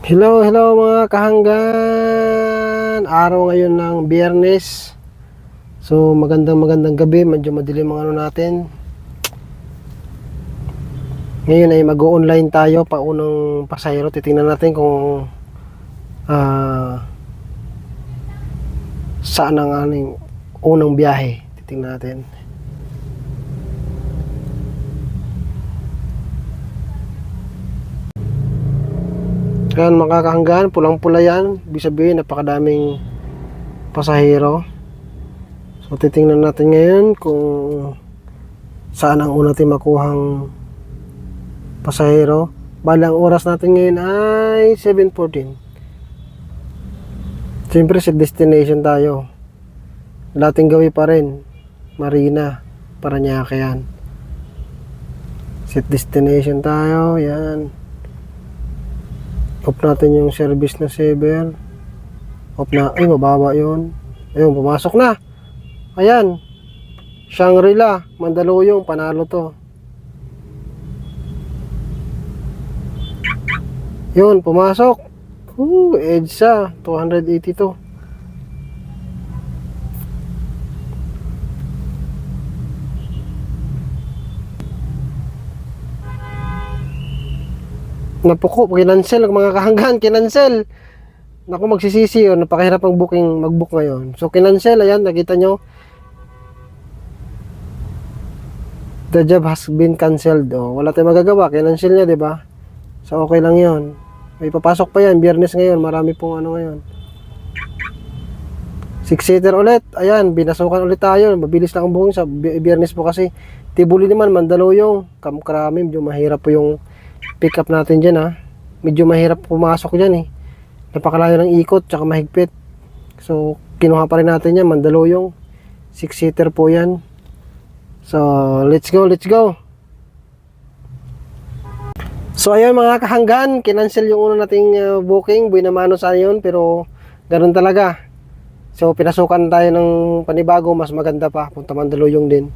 Hello, hello mga kahanggan. Araw ngayon ng Biyernes. So magandang gabi, medyo madilim ang ano natin. Ngayon ay mag-o-online tayo pa unang pasahero. Titingnan natin kung saan ang aning unang biyahe. Titingnan natin. Yan mga kahanggan, pulang-pula yan. Ibig sabihin napakadaming pasahero. So titingnan natin ngayon kung saan ang una natin makuhang pasahero. Bali ang oras natin ngayon ay 7:14. Siyempre sa destination tayo. Dating gawin pa rin, Marina, Parañaque yan. Set destination tayo, yan. Off natin yung service na saver. Off na, ay mababa yun. Ayun, pumasok na. Ayan, Shangri-La, Mandaluyong, panalo to. Yun, pumasok. EDSA, 282. Napuko, kinancel mga kahanggan, kinancel. Naku, magsisisi yun, napakahirap ang mag-book ngayon. So, kinancel, ayan, nakita nyo. The job has been canceled. Oh, wala tayong magagawa, kinancel niya, di ba? So, okay lang yun. May papasok pa yan, Biyernes ngayon, marami pong ano ngayon. 6-seater ulit, ayan, binasukan ulit tayo. Mabilis lang ang buhong sa Biyernes po kasi. Tibuli naman, Mandaluyong, Kamkrami, medyo mahirap po yung pick up natin dyan ha. Medyo mahirap pumasok dyan eh. Napakalayo ng ikot tsaka mahigpit. So kinuha pa rin natin yan, Mandaluyong. 6-seater po yan. So let's go. So ayun mga kahanggan, kinancel yung una nating booking. Buhay naman sana yun, pero ganun talaga. So pinasukan tayo ng panibago, mas maganda pa. Punta Mandaluyong din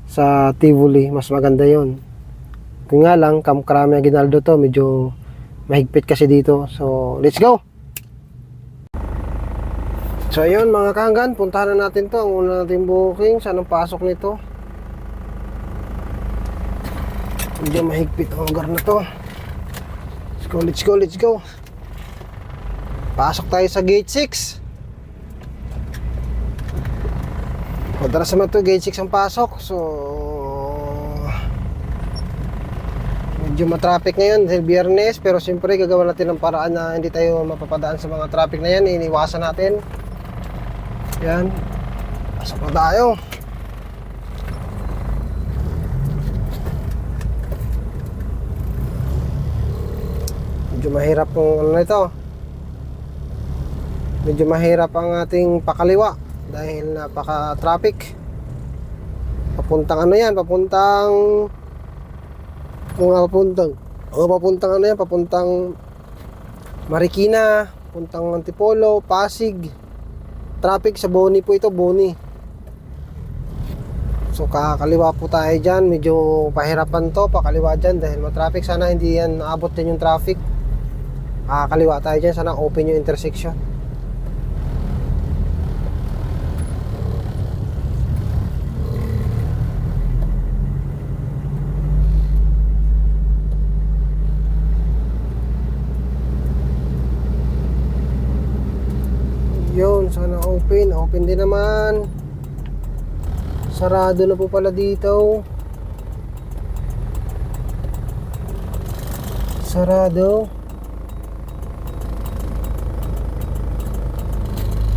sa Tivoli, mas maganda yon. Kung nga lang, Kamkrami Aguinaldo to, medyo mahigpit kasi dito. So, let's go! So, ayun mga kahanggan, puntahan na natin to. Ang una natin booking, saan ang pasok nito? Medyo mahigpit ang lugar na to. Let's go! Pasok tayo sa gate 6. Madalas naman to, gate 6 ang pasok. So, medyo matraffic ngayon dahil Biyernes, pero siyempre gagawa natin ng paraan na hindi tayo mapapadaan sa mga traffic na yan. Iniwasan natin yan. Pasok na tayo. Medyo mahirap ang ano nito, medyo mahirap ang ating pakaliwa dahil napaka traffic. Papuntang ano yan, papuntang Marikina, papuntang Antipolo, Pasig. Traffic sa Boni po ito, Boni. So kakaliwa po tayo dyan. Medyo pahirapan to, pakaliwa dyan dahil matraffic. Sana hindi yan naabot din yung traffic. Kakaliwa tayo dyan, sana open yung intersection. Yun, sana open din naman. Sarado na po pala dito. Sarado.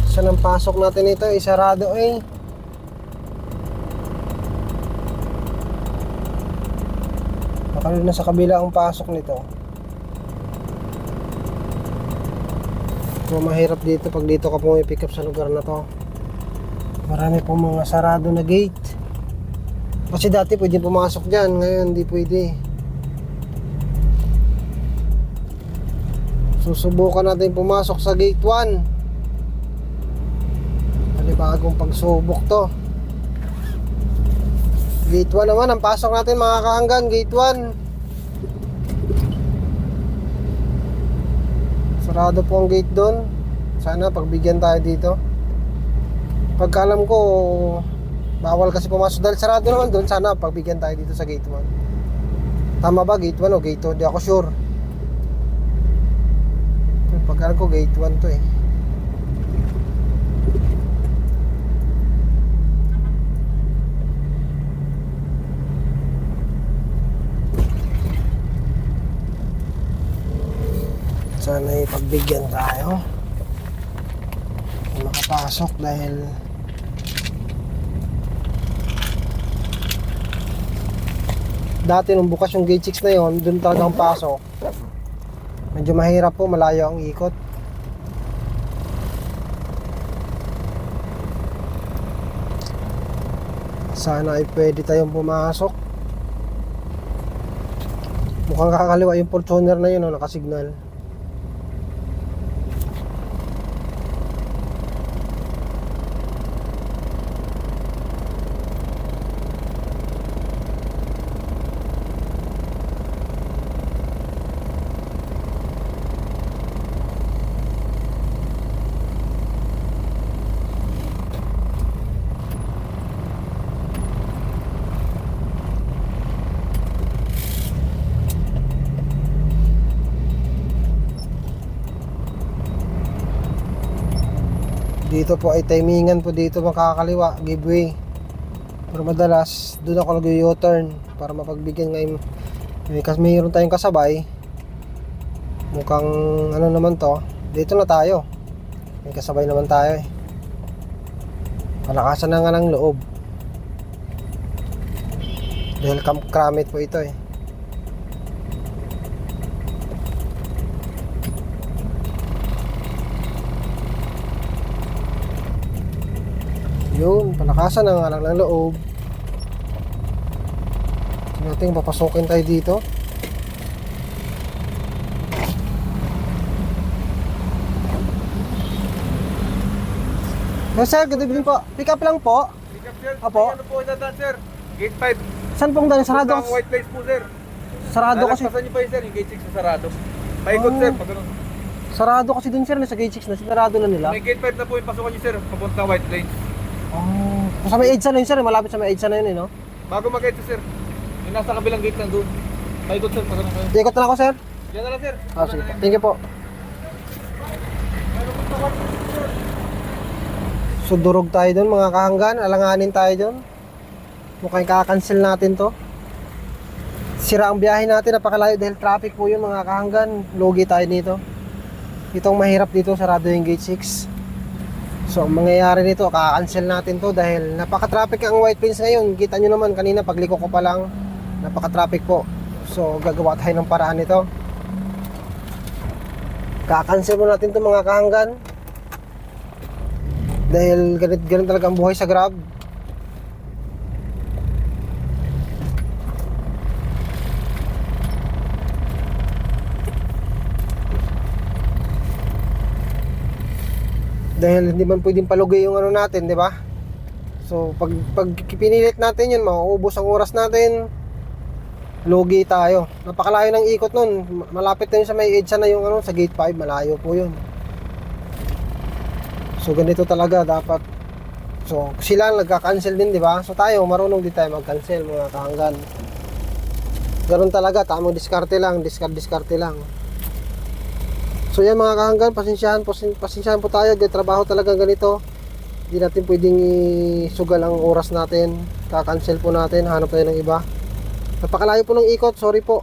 Saan ang pasok natin ito? Sarado eh. Baka na sa kabila ang pasok nito. So mahirap dito pag dito ka pumipick up sa lugar na to. Marami pong mga sarado na gate. Kasi dati pwede pumasok dyan, ngayon hindi pwede. Susubukan natin pumasok sa gate 1. Panibagong pagsubok to. Gate 1 naman ang pasok natin mga kahanggan, gate 1. Sarado po ang gate doon. Sana pagbigyan tayo dito. Pagkalam ko, bawal kasi pumasok dahil sarado naman doon. Sana pagbigyan tayo dito sa gate 1. Tama ba gate 1 o gate 2? Di ako sure. Pagkalam ko gate 1 to eh. Sana ipagbigyan tayo makapasok dahil dati nung bukas yung gate 6 na yon, dun talagang pasok. Medyo mahirap po, malayo ang ikot. Sana ay pwede tayong pumasok. Mukhang kakaliwa yung Fortuner na yun, oh, nakasignal. Dito po ay timingan po dito makakaliwa, giveaway. Pero madalas doon ako nag-u-turn para mapagbigyan ngayon. Kasi mayroon tayong kasabay. Mukhang ano naman to. Dito na tayo. May kasabay naman tayo eh. Palakasan na nga ng loob. Dahil kramit po ito eh. Yun, palakasan na nga lang ng loob. Tignan natin, papasokin tayo dito. Yes, sir, good evening po. Pick up lang po. Pick up, sir. Apo. Ano po dadaan, sir? Gate 5. Saan pong dahil sarado? Ang white place po, sir. Sarado kasi. Lalagpasan niyo pa yun, sir. Yung gate 6 na sarado. Paikot, sir. Pag ganun. Sarado kasi dun, sir, nasa gate 6 na. Sinarado na nila. May gate 5 na po yung pasukan niyo, sir. Papunta white plains. Oh. Sa may EDSA na yun, sir. Malapit sa may EDSA na yun, eh, no? Bago mag-gate, sir. Yung nasa kabilang gate lang doon. Paikot, sir. Pag ganun kayo. Ikot na ako, sir. Yan na lang, sir. Ah, sige po. Thank you po. So durog tayo dun mga kahanggan, alanganin tayo dun. Mukhang kaka-cancel natin to. Sira ang biyahe natin, napakalayo dahil traffic po yun mga kahanggan. Logi tayo nito. Itong mahirap dito, sarado yung gate 6. So ang mangyayari nito, kaka-cancel natin to dahil napaka-traffic ang White Plains ngayon. Kita nyo naman kanina pagliko ko pa lang, napaka-traffic po. So gagawa tayo ng paraan nito. Kaka-cancel mo natin to mga kahanggan. Dahil ganun talaga ang buhay sa Grab. Dahil hindi man pwedeng palugay yung ano natin, di ba? So pag pinilit natin yun, mauubos ang oras natin. Lugi tayo. Napakalayo ng ikot nun. Malapit na yun sa may EDSA na yung ano, sa gate 5, malayo po yun. So ganito talaga dapat. So sila nagka-cancel din, di ba? So tayo marunong din tayo mag-cancel mga kahanggan. Ganun talaga, tamang diskarte lang, diskarte lang. So yan mga kahanggan, pasensyahan po tayo, trabaho talaga ganito. Hindi natin pwedeng isugal ang oras natin. Ka-cancel po natin, hanap tayo ng iba. Napakalayo po ng ikot, sorry po.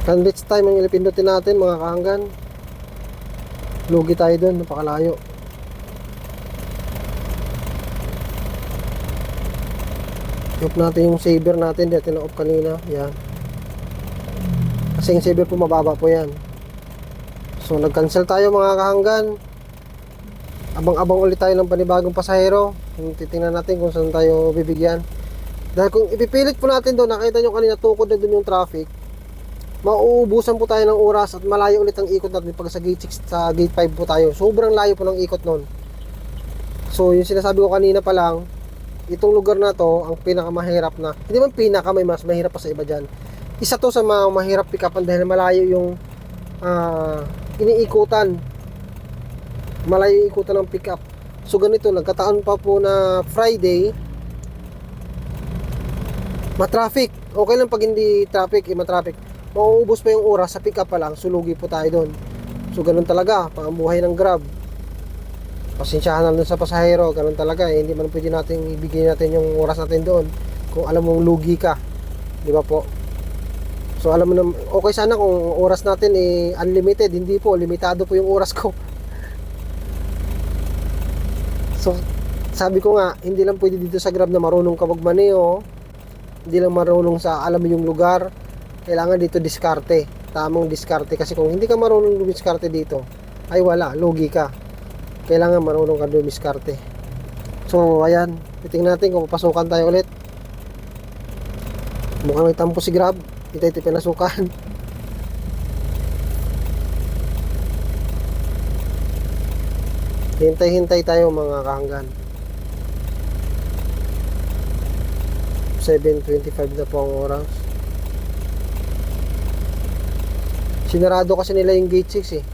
Canvas time ang ilipindutin natin mga kahanggan. Lugi tayo dun, napakalayo. I-off natin yung saver natin, dito na-off kanina. Yan. Kasi yung saver po mababa po yan. So nag-cancel tayo mga kahanggan. Abang-abang ulit tayo ng panibagong pasahero. Titingnan natin kung saan tayo bibigyan. Dahil kung ipipilit po natin doon, nakita nyo kanina tukod na doon yung traffic, mauubusan po tayo ng oras at malayo ulit ang ikot natin pag sa gate 6, sa gate 5 po tayo. Sobrang layo po ng ikot nun. So yung sinasabi ko kanina pa lang, itong lugar na to ang pinakamahirap na, hindi man pinaka, may mas mahirap pa sa iba dyan. Isa to sa mga mahirap pick upan dahil malayo yung iniikutan. Malayo yung ikutan ng pick up. So ganito, nagkataon pa po na Friday, matraffic. Okay lang pag hindi traffic, matraffic. Mauubos pa yung oras sa pick up pa lang, sulugi po tayo doon. So ganun talaga, pambuhay ng Grab. Pasensyahan na dun sa pasahero, ganun talaga. Hindi man pwede natin ibigay natin yung oras natin doon kung alam mong lugi ka. Di ba po? So alam mo na, okay sana kung oras natin unlimited. Hindi po, limitado po yung oras ko. So sabi ko nga, hindi lang pwede dito sa Grab na marunong ka magmaneho. Hindi lang marunong sa alam mo yung lugar. Kailangan dito diskarte. Tamang diskarte. Kasi kung hindi ka marunong dumiskarte dito, ay wala, lugi ka. Kailangan marunong ka dumiskarte. So ayan, titingnan natin kung papasukan tayo ulit. Mukhang may tampo si Grab. Ito pinasukan. Hintay-hintay tayo mga kahanggan. 7:25 na po ang oras. Sinarado kasi nila yung gate 6 eh.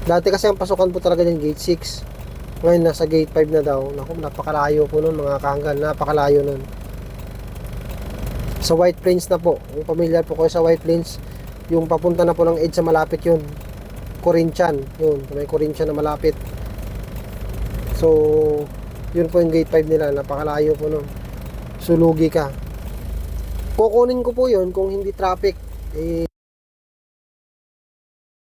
Dati kasi ang pasukan po talaga yung gate 6. Ngayon nasa gate 5 na daw. Naku, napakalayo po nun mga kahanggan. Napakalayo nun. Sa White Plains na po. Kung familiar po kayo sa White Plains, yung papunta na po ng EDSA malapit yun. Corinthian. Yun, may Corinthian na malapit. So, yun po yung gate 5 nila. Napakalayo po nun. Sulugi ka. Kukunin ko po yun kung hindi traffic.